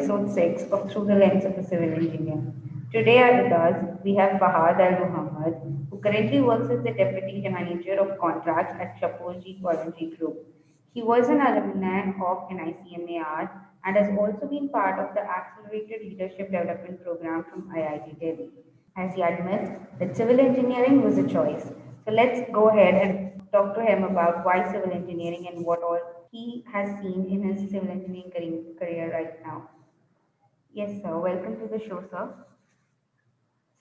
episode 6 of Through the Lens of a Civil Engineer. Today with us, we have Fahad Al Muhammad, who currently works as the Deputy Manager of Contracts at Shapoorji Pallonji Group. He was an alumni of NICMAR and has also been part of the Accelerated Leadership Development Program from IIT Delhi. As he admits that civil engineering was a choice. So let's go ahead and talk to him about why civil engineering and what all he has seen in his civil engineering career right now. Yes, sir. Welcome to the show, sir.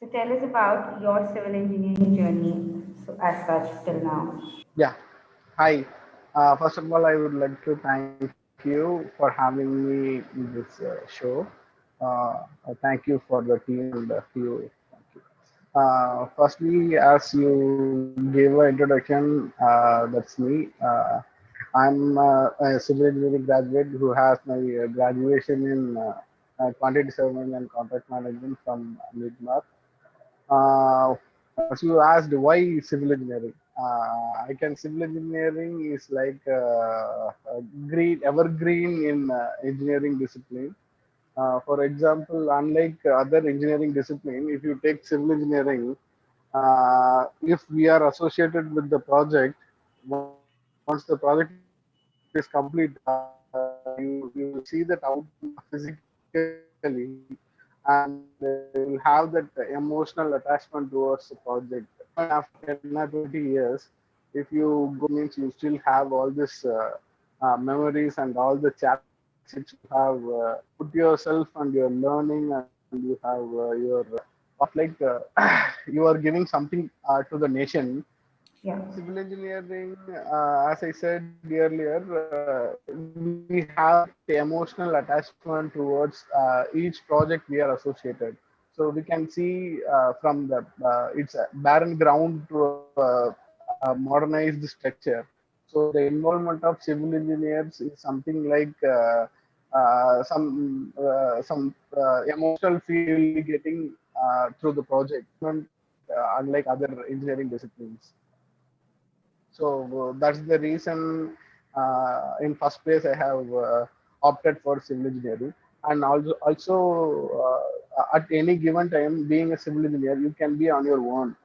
So tell us about your civil engineering journey so as such till now. Yeah. Hi. First of all, I would like to thank you for having me in this show. Thank you for the team and you. Thank you. Firstly, as you gave an introduction, that's me. I'm a civil engineering graduate who has my graduation in quantity surveying and contract management from Midmark. As you asked, why civil engineering? I can civil engineering is like a green evergreen in engineering discipline. For example, unlike other engineering discipline, if you take civil engineering, if we are associated with the project, once the project is complete, you will see that outcome physically, and you will have that emotional attachment towards the project. Even after 10 or 20 years, if you go to the project, means you still have all this memories and all the challenges which you have put yourself and your learning, and you have your like you are giving something to the nation. Yeah. In civil engineering, as I said earlier, we have that emotional attachment towards each project we are associated. So we can see from the it's a barren ground to a modernized structure. So the involvement of civil engineers is something like some emotional feel we getting through the project, unlike other engineering disciplines. So that's the reason. In first place, I have opted for civil engineering, and also at any given time, being a civil engineer, you can be on your own.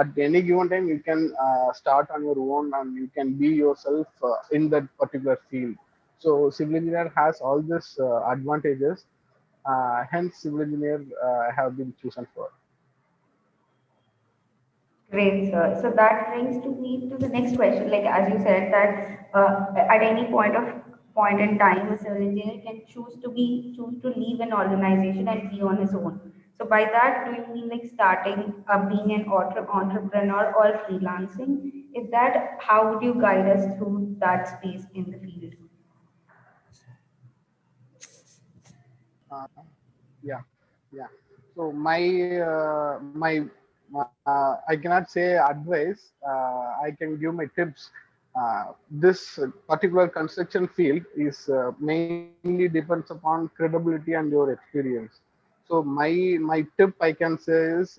At any given time, you can start on your own, and you can be yourself in that particular field. So civil engineer has all these advantages. Hence, civil engineer have been chosen for. Great, sir. So that brings to me to the next question. Like as you said that at any point in time, a civil engineer can choose to leave an organization and be on his own. So by that, do you mean like starting being an entrepreneur or freelancing? If that, how would you guide us through that space in the field? Uh, yeah, yeah. So I cannot say advice. I can give my tips. This particular construction field is mainly depends upon credibility and your experience. So my tip I can say is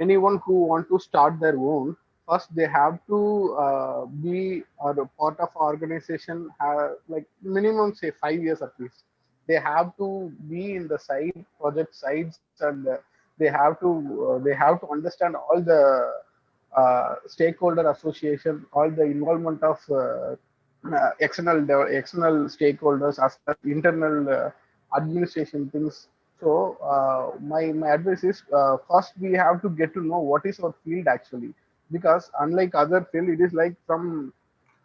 anyone who want to start their own, first they have to be a part of organization, like minimum say 5 years at least. They have to be in the site project sites, and they have to understand all the stakeholder association, all the involvement of external stakeholders as well as internal administration things. So my advice is first we have to get to know what is our field actually, because unlike other field, it is like from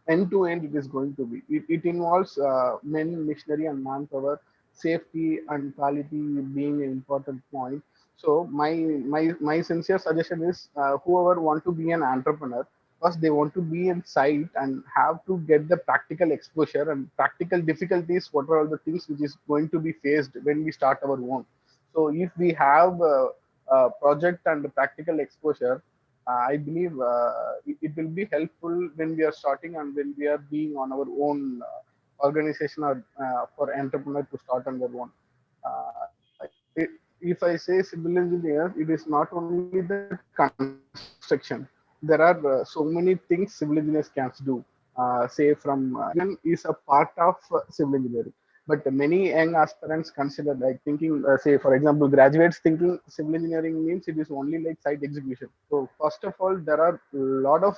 end to end it is going to be. It involves men, machinery, and manpower, safety and quality being an important point. So my sincere suggestion is whoever want to be an entrepreneur, first they want to be in site and have to get the practical exposure and practical difficulties. What are all the things which is going to be faced when we start our own? So if we have a project and practical exposure, I believe it will be helpful when we are starting and when we are being on our own organization, or for entrepreneur to start on their own. If I say civil engineer, it is not only the construction. There are so many things civil engineers can do. Say from is a part of civil engineering. But many young aspirants consider like thinking, say for example, graduates thinking civil engineering means it is only like site execution. So first of all, there are a lot of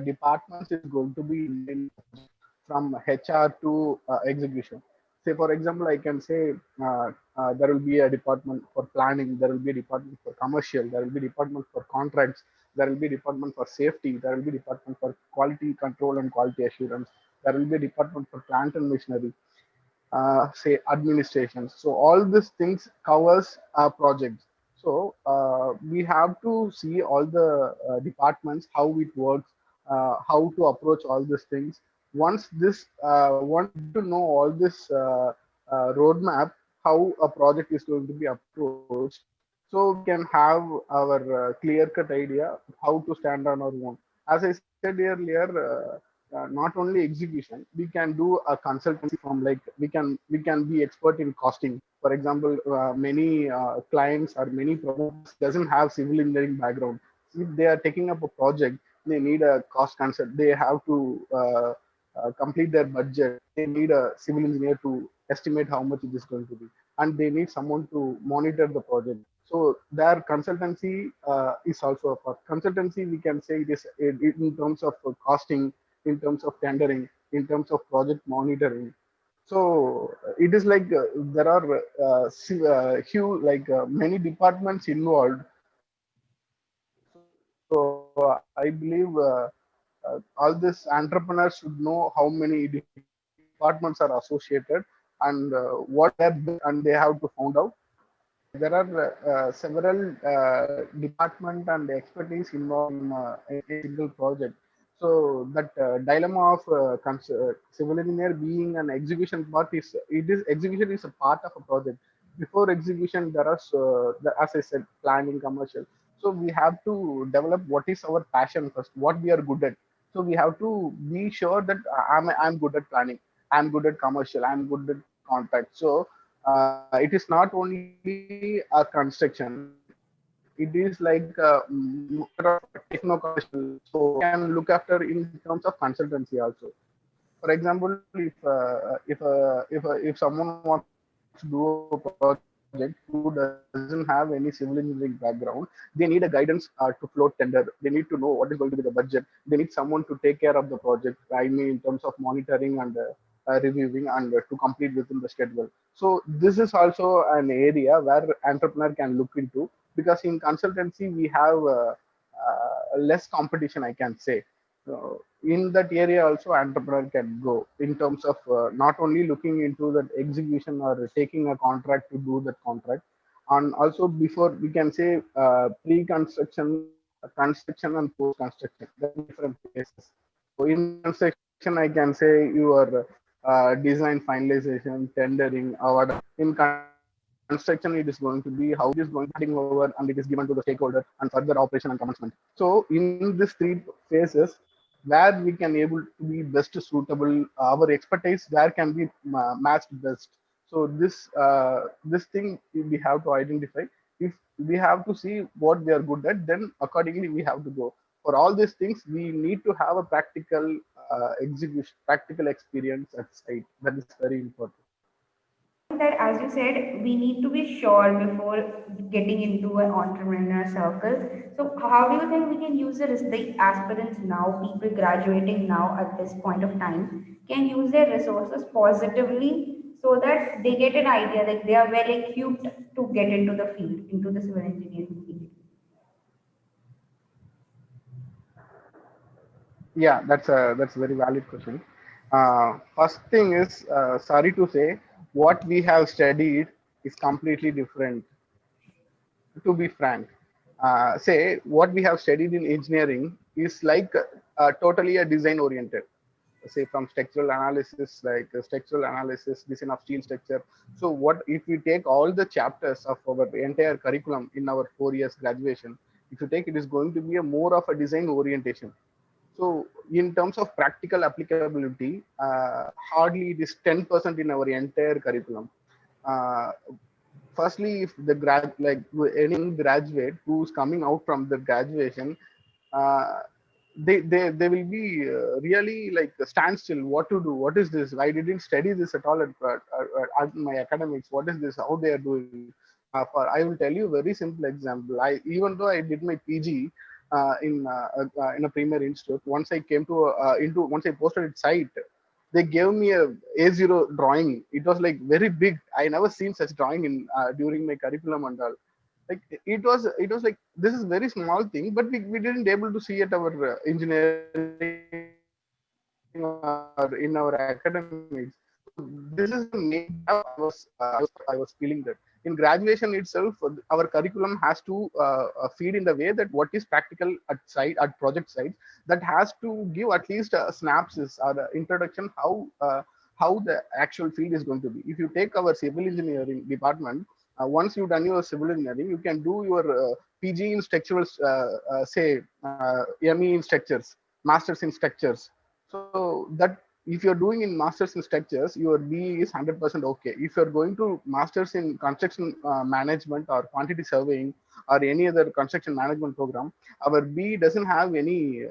departments is going to be involved in the project, from HR to execution. Say for example, I can say there will be a department for planning, there will be a department for commercial, there will be department for contracts, there will be department for safety, there will be department for quality control and quality assurance, there will be a department for plant and machinery, say administration. So all these things covers our projects. So we have to see all the departments, how it works, how to approach all these things. Once we get to know all this roadmap, how a project is going to be approached, so we can have our clear-cut idea how to stand on our own. As I said earlier, not only execution, we can do a consultancy from, like we can be expert in costing. For example, many clients or many promoters doesn't have civil engineering background. If they are taking up a project, they need a cost consult. They have to complete their budget. They need a civil engineer to estimate how much it is going to be, and they need someone to monitor the project. So their consultancy is also a part. Consultancy, we can say it is in terms of costing, in terms of tendering, in terms of project monitoring. So it is like there are huge, like many departments involved. So I believe all these entrepreneurs should know how many departments are associated, and what are their best, and they have to found out. There are several department and expertise involved in a single project. So that dilemma of civil engineer being an execution part is, it is execution is a part of a project. Before execution, there are as I said, planning, commercial. So we have to develop what is our passion first, what we are good at. So we have to be sure that I'm good at planning, I'm good at commercial, I'm good at contract. So it is not only a construction, it is like mixture of techno commercial. So we can look after in terms of consultancy also. For example, if someone wants to do a project who doesn't have any civil engineering background, they need a guidance to float tender. They need to know what is going to be the budget. They need someone to take care of the project. I mean, in terms of monitoring and reviewing and to complete within the schedule. So this is also an area where entrepreneur can look into, because in consultancy we have less competition, I can say. So in that area also entrepreneur can go in terms of not only looking into that execution or taking a contract to do that contract, and also before we can say pre-construction, construction and post-construction. There are different phases. So in construction, I can say your design finalization, tendering, award. In construction, it is going to be how it is going to be handing over, and it is given to the stakeholder and further operation and commencement. So in these three phases, where we can able to be best suitable, our expertise where can be matched best. So this thing we have to identify. If we have to see what we are good at, then accordingly we have to go. For all these things, we need to have a practical execution, practical experience at site. That is very important. I think that, as you said, we need to be sure before getting into an entrepreneur circle. So, how do you think we can use the aspirants now, people graduating now at this point of time, can use their resources positively so that they get an idea that they are well equipped to get into the field, into the civil engineering field? Yeah, that's a very valid question. First thing is, sorry to say, what we have studied is completely different. To be frank, say what we have studied in engineering is like totally a design oriented. Say from structural analysis, like structural analysis, design of steel structure. So what if we take all the chapters of our entire curriculum in our 4 years graduation? If you take, it is going to be a more of a design orientation. So in terms of practical applicability, hardly it is 10% in our entire curriculum. Uh, Firstly, if the any young graduate who's coming out from the graduation, uh, they will be really like standstill. What to do? What is this? I didn't study this at all at my academics. What is this? How they are doing? For I will tell you a very simple example. I even though I did my PG in a premier institute, once I came to into once I posted its site, they gave me a A0 drawing. It was like very big. I never seen such drawing in during my curriculum and all. Like it was like this is very small thing, but we didn't able to see at our engineering or in our academics. So this is the main gap I was feeling that in graduation itself our curriculum has to feed in the way that what is practical at project sites, that has to give at least a synopsis or a introduction how the actual field is going to be. If you take our civil engineering department, once you've done your civil engineering, you can do your PG in structural, say, ME in structures, masters in structures. So that if you're doing in masters in structures, your B is 100% okay. If you're going to masters in construction management or quantity surveying or any other construction management program, our B doesn't have any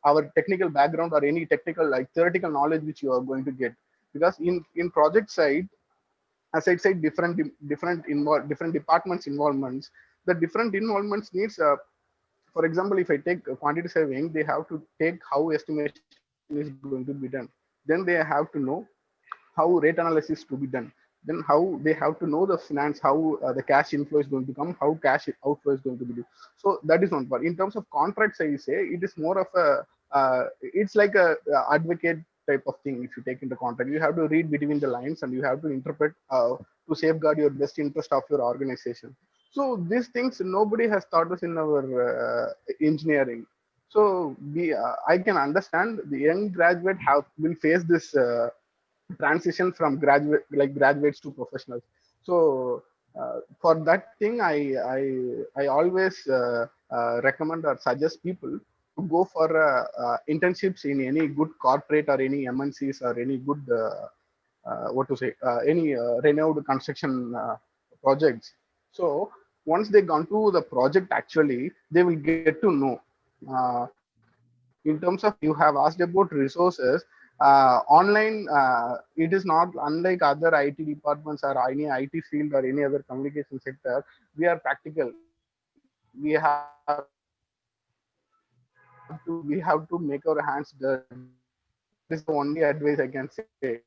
our technical background or any technical like theoretical knowledge which you are going to get, because in project side, as I said, different departments involvements. The different involvements needs. For example, if I take quantity surveying, they have to take how estimation is going to be done. Then they have to know how rate analysis to be done. Then how they have to know the finance, how the cash inflow is going to come, how cash outflow is going to be done. So that is one part. In terms of contracts, I say it is more of a it's like a advocate type of thing. If you take into contract, you have to read between the lines and you have to interpret to safeguard your best interest of your organization. So these things nobody has taught us in our engineering. So I can understand the young graduate have will face this transition from graduates to professionals. So for that thing, I always recommend or suggest people to go for internships in any good corporate or any MNCs or any good what to say any renowned construction projects. So once they gone to the project, actually they will get to know. In terms of you have asked about resources, online it is not unlike other IT departments or any IT field or any other communication sector. We are practical. We have to make our hands dirty. That is the only advice I can say.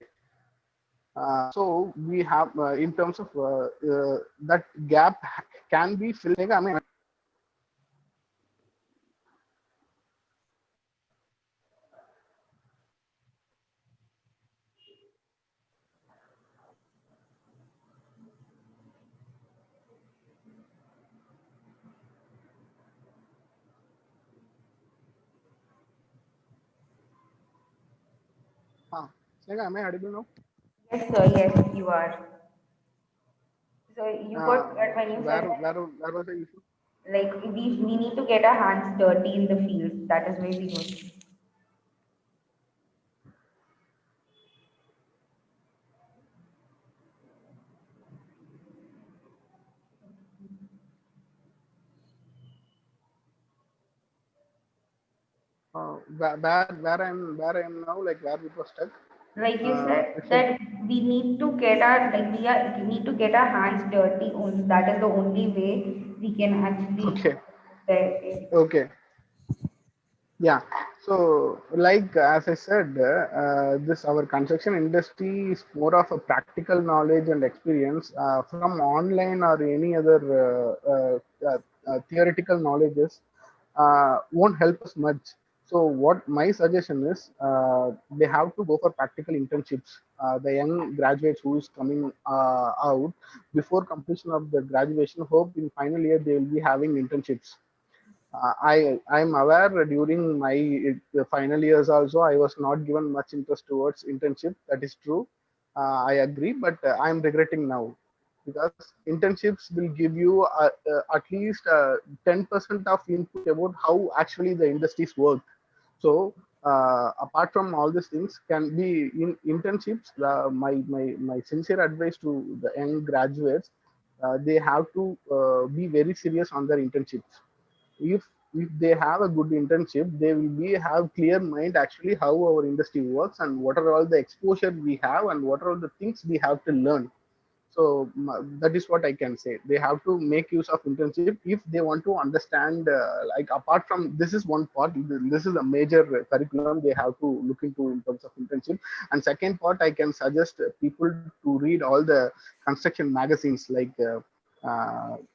So we have in terms of that gap can be filled. I mean, Snehha, am I audible now? Yes, sir. Yes, you are. So you got when you said that, Where was the issue? like we need to get our hands dirty in the field. That is very good. Where I am now, like where it was stuck. Like you said It's like that we need to get our we need to get our hands dirty. On that is the only way we can actually. okay, okay, yeah. So like as I said, this our construction industry is more of a practical knowledge and experience from online or any other theoretical knowledges won't help us much. So what my suggestion is, they have to go for practical internships. The young graduates who is coming out before completion of the graduation, hope in final year they will be having internships. I'm aware during my final years also I was not given much interest towards internship. That is true. I agree, but I'm regretting now because internships will give you at least 10% of input about how actually the industries work. So apart from all these things, can be in internships. My sincere advice to the young graduates, they have to be very serious on their internships. If if they have a good internship, they will be have clear mind actually how our industry works and what are all the exposure we have and what are all the things we have to learn. So that is what I can say. They have to make use of internship if they want to understand. Like apart from this is one part. This is a major curriculum they have to look into in terms of internship. And second part, I can suggest people to read all the construction magazines like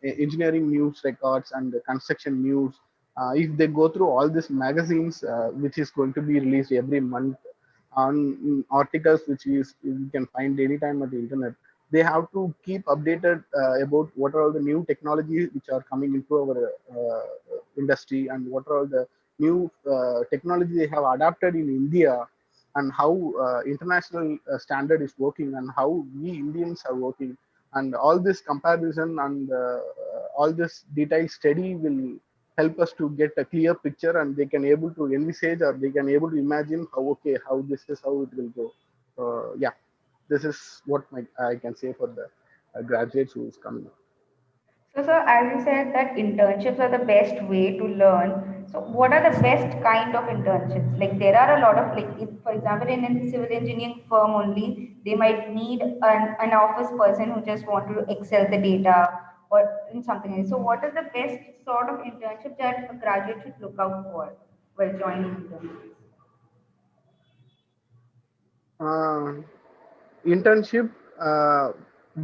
engineering news records and construction news. If they go through all these magazines, which is going to be released every month on articles which is you can find anytime at the internet, they have to keep updated about what are all the new technologies which are coming into our industry and what are all the new technology they have adapted in India and how international standard is working and how we Indians are working, and all this comparison and all this detailed study will help us to get a clear picture, and they can able to envisage or they can able to imagine how okay how this is how it will go. Yeah, this is what I can say for the graduates who is coming up. So, sir, as you said that internships are the best way to learn. So, what are the best kind of internships? Like, there are a lot of, like, if, for example, in a civil engineering firm only, they might need an office person who just want to excel the data or in something else. So, what is the best sort of internship that a graduate should look out for while joining internships? uh, Internship,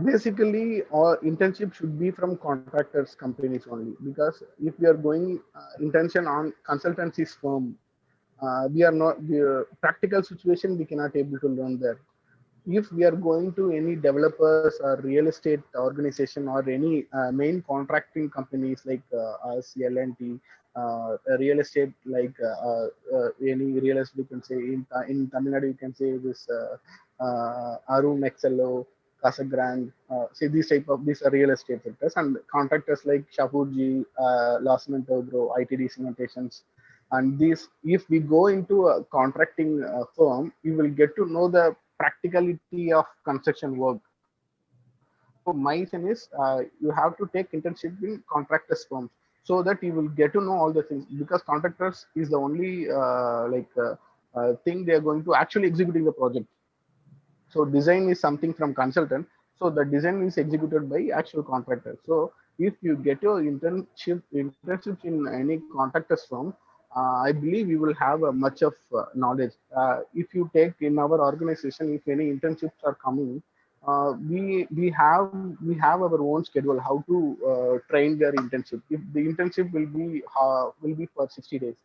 basically or internship should be from contractors companies only, because if we are going internship on consultancies firm, we are not the practical situation we cannot able to learn there. If we are going to any developers or real estate organization or any main contracting companies like us L&T, real estate like any real estate you can say in Tamil Nadu you can say this Arun XLO, Casa Grande, see these type of these are real estate sectors, and contractors like Shapurji, Larsen and Toubro, ITD Cementations, and these if we go into a contracting firm you will get to know the practicality of construction work. So my suggestion is you have to take internship in contractors firms so that you will get to know all the things, because contractors is the only thing they are going to actually executing the project. So design is something from consultant. So the design is executed by actual contractor. So if you get your internships in any contractor's firm, I believe you will have a much of knowledge. If you take in our organization, if any internships are coming, we have our own schedule how to train their internship. If the internship will be for 60 days,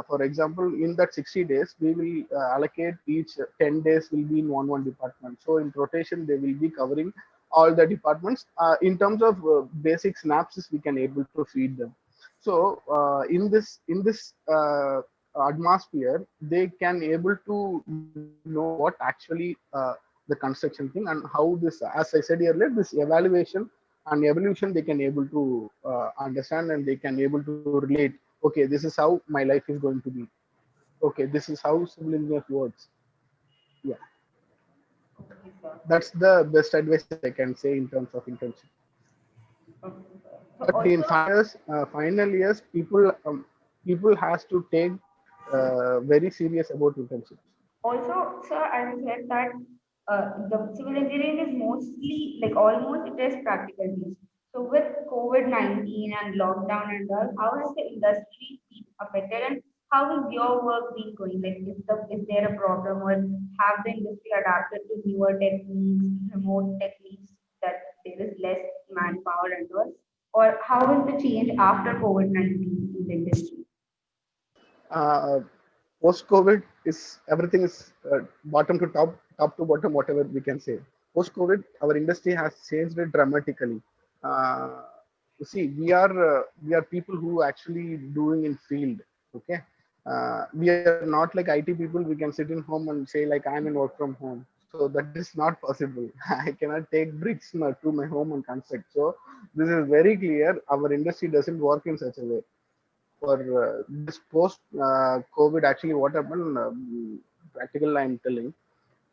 for example, in that 60 days, we will allocate each 10 days will be in one department. So in rotation, they will be covering all the departments. In terms of basic synapses, we can able to feed them. So in this atmosphere, they can able to know what actually the construction thing and how this, as I said earlier, this evaluation and evolution they can able to understand, and they can able to relate. Okay, this is how my life is going to be. Okay, this is how civil engineer works. Yeah, Okay, sir. that's the best advice I can say in terms of internship. Okay, sir. So But in also, final years, people has to take very serious about internships. also, sir, I said that the civil engineering is mostly like almost it is practical based. So with COVID-19 and lockdown and all, how has the industry been affected and how is your work been going? Like, is there a problem or have the industry adapted to newer techniques, remote techniques that there is less manpower and all? Or how is the change after COVID-19 in the industry? Uh, Post COVID is everything is bottom to top, top to bottom, whatever we can say. Post COVID, our industry has changed dramatically. Uh, you see, we are people who actually doing in field. Okay, we are not like IT people. We can sit in home and say like I'm in work from home. So that is not possible. I cannot take bricks to my home and construct. So this is very clear. Our industry doesn't work in such a way. For this post COVID, actually, what happened? Practical, I'm telling.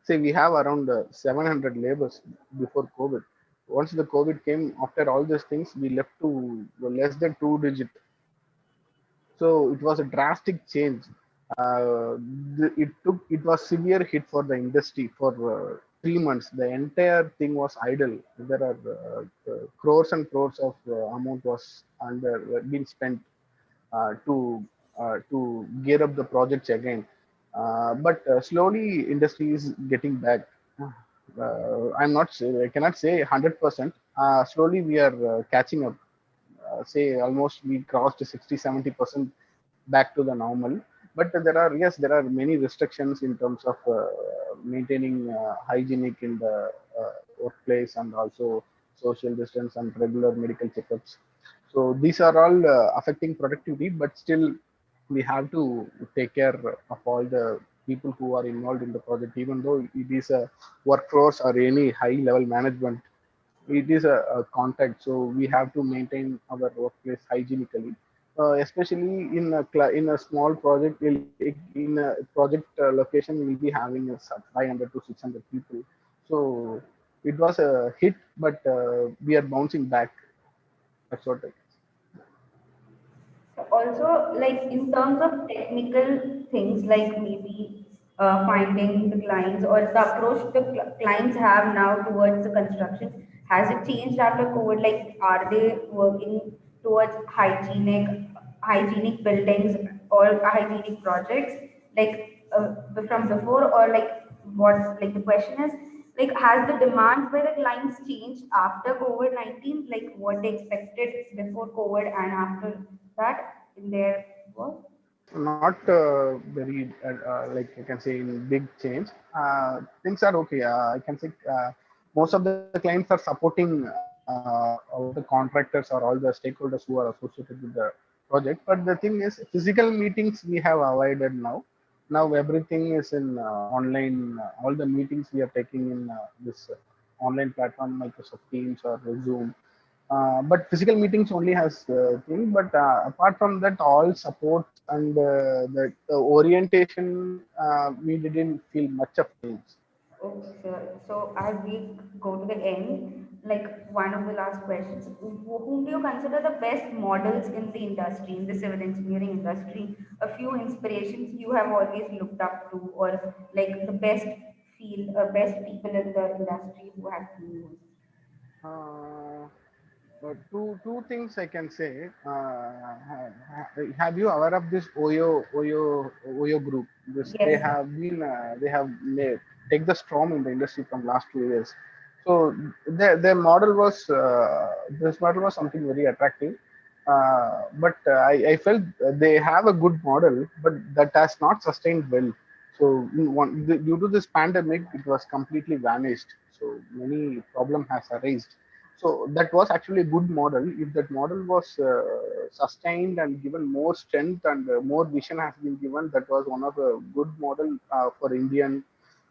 See, we have around 700 labors before COVID. Once the COVID came, after all these things, we left to less than two digit. So it was a drastic change. It was severe hit for the industry for 3 months. The entire thing was idle. There are crores and crores of amount was under being spent to gear up the projects again. But slowly, industry is getting back. I'm not say, I cannot say 100%. Slowly, we are catching up. Say almost we crossed 60-70% back to the normal. But there are many restrictions in terms of maintaining hygienic in the workplace, and also social distance and regular medical checkups. So these are all affecting productivity, but still we have to take care of all the people who are involved in the project, even though it is a workforce or any high level management. It is a contact, so we have to maintain our workplace hygienically. Especially in a small project, in a project location, we'll be having 500 to 600 people. So it was a hit, but we are bouncing back. That's what I Also, like in terms of technical things, like maybe finding the clients or the approach the clients have now towards the construction, has it changed after COVID? Like, are they working towards hygienic buildings or hygienic projects, like from before, or like what? Like the question is, like, has the demands by the clients changed after COVID-19? Like what they expected before COVID and after that in their work? not very like I can say in big change. Things are okay. I can say most of the clients are supporting all the contractors or all the stakeholders who are associated with the project. But the thing is, physical meetings we have avoided now. Now everything is in online. All the meetings we are taking in this online platform, Microsoft Teams or Zoom. But physical meetings only has thing. But apart from that, all support and the orientation, we didn't feel much of change. Okay, sir. So as we go to the end, like one of the last questions, whom do you consider the best models in the industry, in the civil engineering industry? A few inspirations you have always looked up to, or like the best best people in the industry who have been used. Uh, two things I can say. Have you aware of this Oyo group? This Yes, sir. they have made, take the storm in the industry from last 2 years. So their model was this model was something very attractive. But I felt they have a good model, but that has not sustained well. So due to this pandemic, it was completely vanished. So many problem has arisen. So that was actually a good model. If that model was sustained and given more strength and more vision has been given, that was one of a good model for Indian.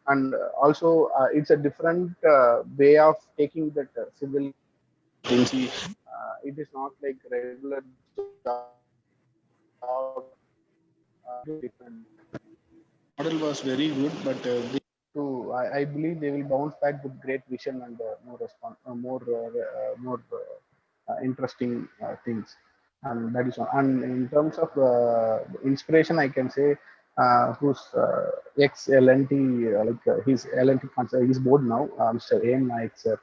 And also, it's a different way of taking that civil agency. It is not like regular job. Different. Model was very good, but I believe they will bounce back with great vision and more interesting things. And that is one. And in terms of inspiration, I can say who's ex LNT, his LNT, he's board now, Mr. A.M. Naik sir.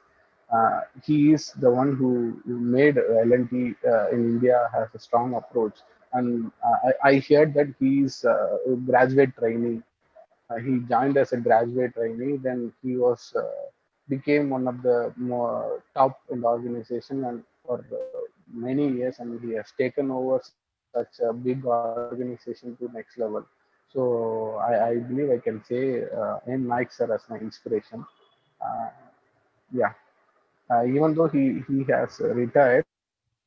He is the one who made LNT in India has a strong approach. And I heard that he is a graduate trainee. He joined as a graduate trainee, then he was became one of the more top in the organization and for many years, and he has taken over such a big organization to next level. So I believe I can say M. Naik sir as my inspiration. Uh, yeah, even though he has retired,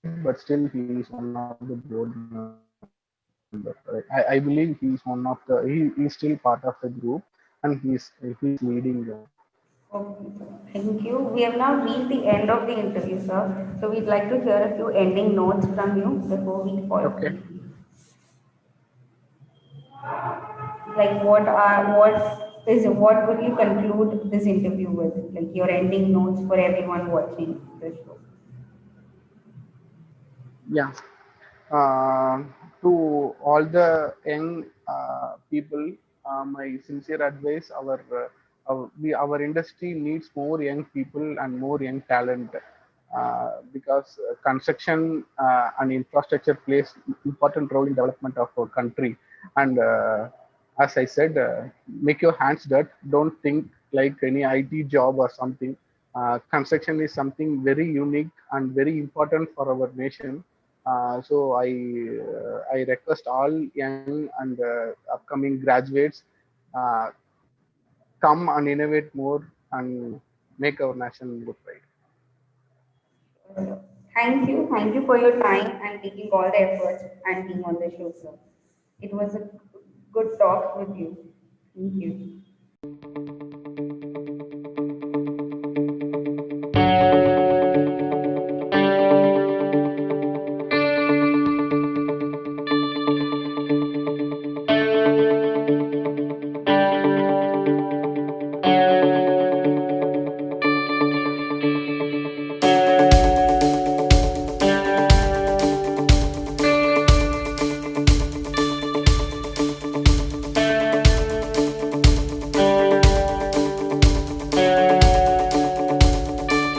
but still he is one of the board member. I believe he is one of the he is still part of the group, and he's leading Okay, sir. Thank you. We have now reached the end of the interview, sir. So we'd like to hear a few ending notes from you before we Okay. call. Like what would you conclude this interview with? Like your ending notes for everyone watching the show. Yeah. Uh, to all the young people, my sincere advice: our industry needs more young people and more young talent, because construction and infrastructure plays important role in development of our country. And as I said, make your hands dirt. Don't think like any IT job or something. Construction is something very unique and very important for our nation. So I request all young and upcoming graduates, uh, come and innovate more and make our nation good, right? Thank you for your time and taking all the efforts and being on the show, sir. It was a good talk with you. Thank you.